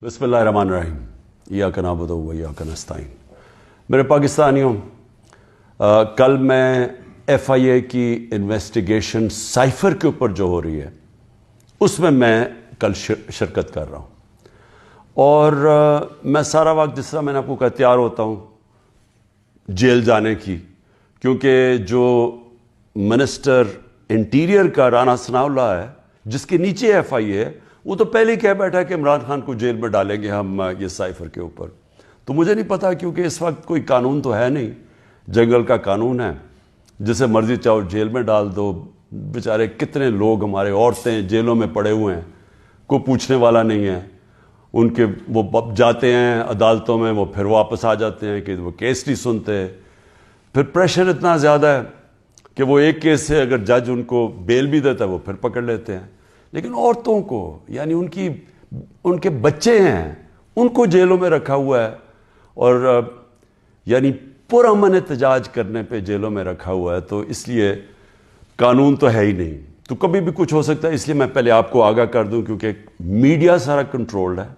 बिस्मिल्लाहिर्रहमानिर्रहीम इय्याक नअबुदु व इय्याक नस्तईन। मेरे पाकिस्तानियों, कल मैं FIA की इन्वेस्टिगेशन साइफर के ऊपर जो हो रही है उसमें मैं कल शिरकत कर रहा हूँ। और मैं सारा वक्त जिस तरह मैंने आपको कहा तैयार होता हूँ जेल जाने की, क्योंकि जो मिनिस्टर इंटीरियर का राना सनाउल्लाह है जिसके नीचे FIA है, वो तो पहले ही कह बैठा है कि इमरान खान को जेल में डालेंगे हम ये साइफर के ऊपर। तो मुझे नहीं पता, क्योंकि इस वक्त कोई कानून तो है नहीं, जंगल का कानून है, जिसे मर्जी चाहो जेल में डाल दो। बेचारे कितने लोग हमारे औरतें जेलों में पड़े हुए हैं, कोई पूछने वाला नहीं है उनके। वो जाते हैं अदालतों में, वो फिर वापस आ जाते हैं कि वो केस नहीं सुनते। फिर प्रेशर इतना ज़्यादा है कि वो एक केस से अगर जज उनको बेल भी देता है वो फिर पकड़ लेते हैं। लेकिन औरतों को, यानी उनके बच्चे हैं, उनको जेलों में रखा हुआ है, और यानी पुरअमन एहतजाज करने पे जेलों में रखा हुआ है। तो इसलिए कानून तो है ही नहीं, तो कभी भी कुछ हो सकता है। इसलिए मैं पहले आपको आगाह कर दूं, क्योंकि मीडिया सारा कंट्रोल्ड है।